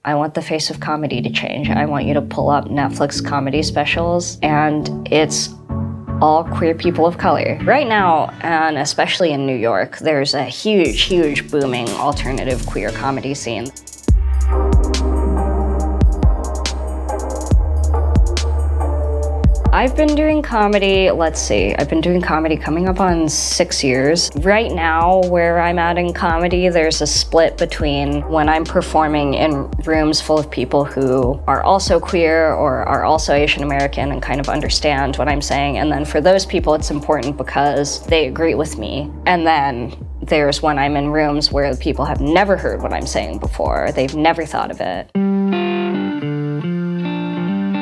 I want the face of comedy to change. I want you to pull up Netflix comedy specials, and it's all queer people of color. Right now, and especially in New York, there's a huge booming alternative queer comedy scene. I've been doing comedy, I've been doing comedy coming up on 6 years. Right now, where I'm at in comedy, there's a split between when I'm performing in rooms full of people who are also queer or are also Asian American and kind of understand what I'm saying. And then for those people, it's important because they agree with me. And then there's when I'm in rooms where the people have never heard what I'm saying before. They've never thought of it.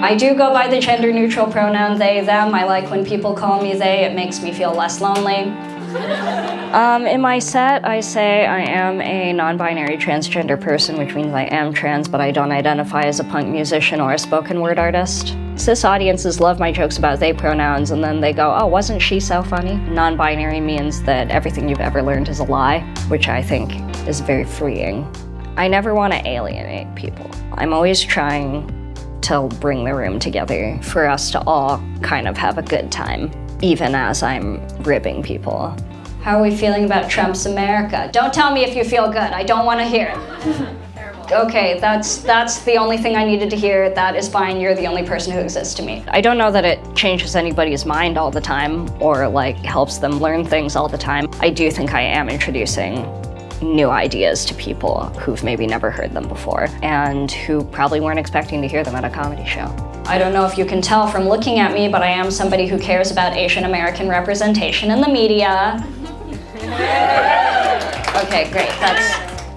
I do go by the gender-neutral pronoun they, them. I like when people call me they. It makes me feel less lonely. In my set, I say I am a non-binary transgender person, which means I am trans, but I don't identify as a punk musician or a spoken word artist. Cis audiences love my jokes about they pronouns, and then they go, oh, wasn't she so funny? Non-binary means that everything you've ever learned is a lie, which I think is very freeing. I never want to alienate people. I'm always trying to bring the room together for us to all kind of have a good time, even as I'm ribbing people. How are we feeling about Trump's America? Don't tell me if you feel good. I don't want to hear it. Okay, that's the only thing I needed to hear. That is fine. You're the only person who exists to me. I don't know that it changes anybody's mind all the time or like helps them learn things all the time. I do think I am introducing new ideas to people who've maybe never heard them before and who probably weren't expecting to hear them at a comedy show. I don't know if you can tell from looking at me, but I am somebody who cares about Asian American representation in the media. Okay, great.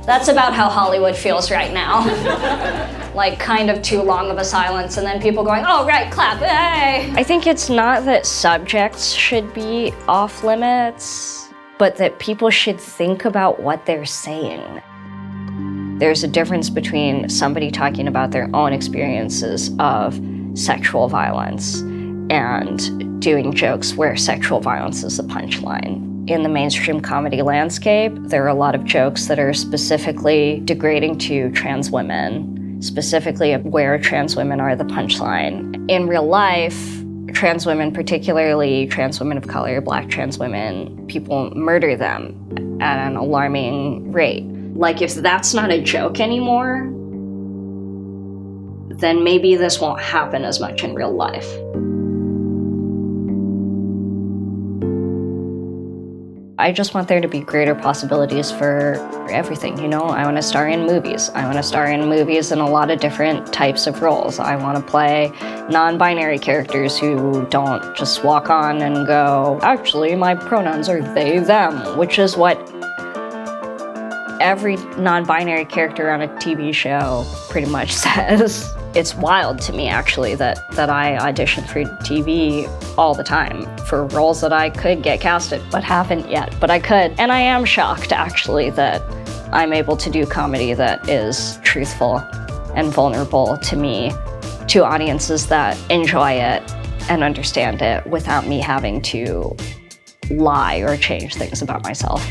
That's about how Hollywood feels right now. Like kind of too long of a silence and then people going, oh right, clap, hey! I think it's not that subjects should be off limits, but that people should think about what they're saying. There's a difference between somebody talking about their own experiences of sexual violence and doing jokes where sexual violence is the punchline. In the mainstream comedy landscape, there are a lot of jokes that are specifically degrading to trans women, specifically where trans women are the punchline. In real life, trans women, particularly trans women of color, Black trans women, people murder them at an alarming rate. Like, if that's not a joke anymore, then maybe this won't happen as much in real life. I just want there to be greater possibilities for everything, you know? I want to star in movies. I want to star in movies in a lot of different types of roles. I want to play non-binary characters who don't just walk on and go, actually, my pronouns are they, them, which is what every non-binary character on a TV show pretty much says. It's wild to me, actually, that I audition for TV all the time for roles that I could get casted, but haven't yet, but I could. And I am shocked, actually, that I'm able to do comedy that is truthful and vulnerable to me, to audiences that enjoy it and understand it without me having to lie or change things about myself.